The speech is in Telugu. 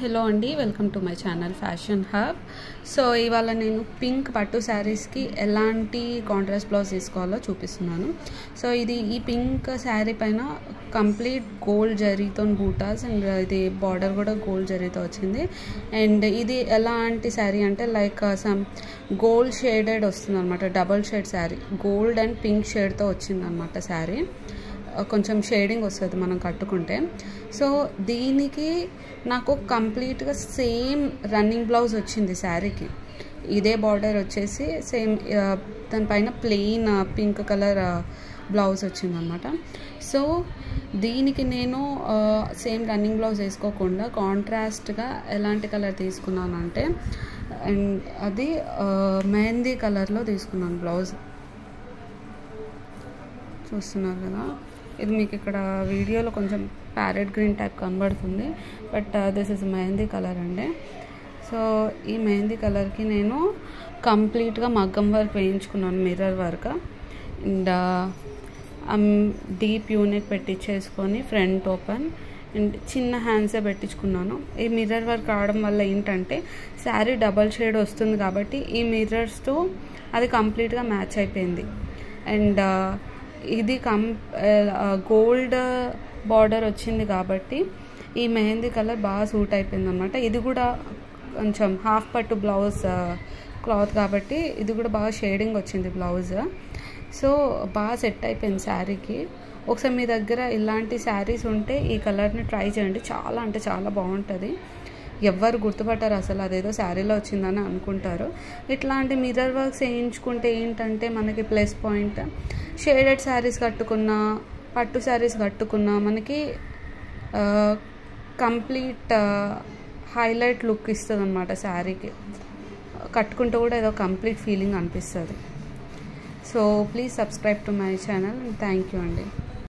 హలో అండి, welcome to my channel fashion hub. So ఇవాళ నేను పింక్ పట్టు శారీస్కి ఎలాంటి కాంట్రాస్ట్ బ్లౌజ్ తీసుకోవాలో చూపిస్తున్నాను. సో ఈ పింక్ శారీ పైన కంప్లీట్ గోల్డ్ జరీతో బూటాస్ అండ్ ఇది బార్డర్ కూడా గోల్డ్ జరీతో వచ్చింది. అండ్ ఇది ఎలాంటి శారీ అంటే లైక్ సమ్ గోల్డ్ షేడెడ్ వస్తుంది అనమాట. Double shade saree, gold and pink షేడ్తో వచ్చింది అనమాట శారీ. కొంచెం షేడింగ్ వస్తుంది మనం కట్టుకుంటే. సో దీనికి నాకు కంప్లీట్గా సేమ్ రన్నింగ్ బ్లౌజ్ వచ్చింది శారీకి. ఇదే బార్డర్ వచ్చేసి సేమ్ దానిపైన ప్లెయిన్ పింక్ కలర్ బ్లౌజ్ వచ్చింది అనమాట. సో దీనికి నేను సేమ్ రన్నింగ్ బ్లౌజ్ వేసుకోకుండా కాంట్రాస్ట్గా ఎలాంటి కలర్ తీసుకున్నానంటే, అండ్ అది మెహందీ కలర్లో తీసుకున్నాను బ్లౌజ్. చూస్తున్నారు కదా, ఇది మీకు ఇక్కడ వీడియోలో కొంచెం ప్యారెట్ గ్రీన్ టైప్ కనబడుతుంది, but this is mehndi colour అండి. సో ఈ మెహందీ కలర్కి నేను కంప్లీట్గా మగ్గం వర్క్ వేయించుకున్నాను, mirror work. And deep unique పెట్టించేసుకొని ఫ్రంట్ ఓపెన్ అండ్ చిన్న హ్యాండ్సే పెట్టించుకున్నాను. ఈ మిర్రర్ వర్క్ రావడం వల్ల ఏంటంటే శారీ డబల్ షేడ్ వస్తుంది కాబట్టి ఈ మిర్రర్స్తో అది కంప్లీట్గా మ్యాచ్ అయిపోయింది. అండ్ ఇది గోల్డ్ బార్డర్ వచ్చింది కాబట్టి ఈ మెహందీ కలర్ బాగా సూట్ అయిపోయింది అనమాట. ఇది కూడా కొంచెం హాఫ్ పట్టు బ్లౌజ్ క్లాత్ కాబట్టి ఇది కూడా బాగా షేడింగ్ వచ్చింది బ్లౌజ్. సో బాగా సెట్ అయిపోయింది శారీకి. ఒకసారి మీ దగ్గర ఇలాంటి శారీస్ ఉంటే ఈ కలర్ని ట్రై చేయండి, చాలా అంటే చాలా బాగుంటుంది. ఎవ్వరు గుర్తుపట్టారు అసలు, అదేదో శారీలో వచ్చిందని అనుకుంటారు. ఇట్లాంటి మిర్రర్ వర్క్స్ వేయించుకుంటే ఏంటంటే మనకి ప్లస్ పాయింట్, షేడెడ్ శారీస్ కట్టుకున్నా పట్టు శారీస్ కట్టుకున్నా మనకి కంప్లీట్ హైలైట్ లుక్ ఇస్తుంది అనమాట. శారీకి కట్టుకుంటూ కూడా ఏదో కంప్లీట్ ఫీలింగ్ అనిపిస్తుంది. So please subscribe to my channel. Thank you అండి.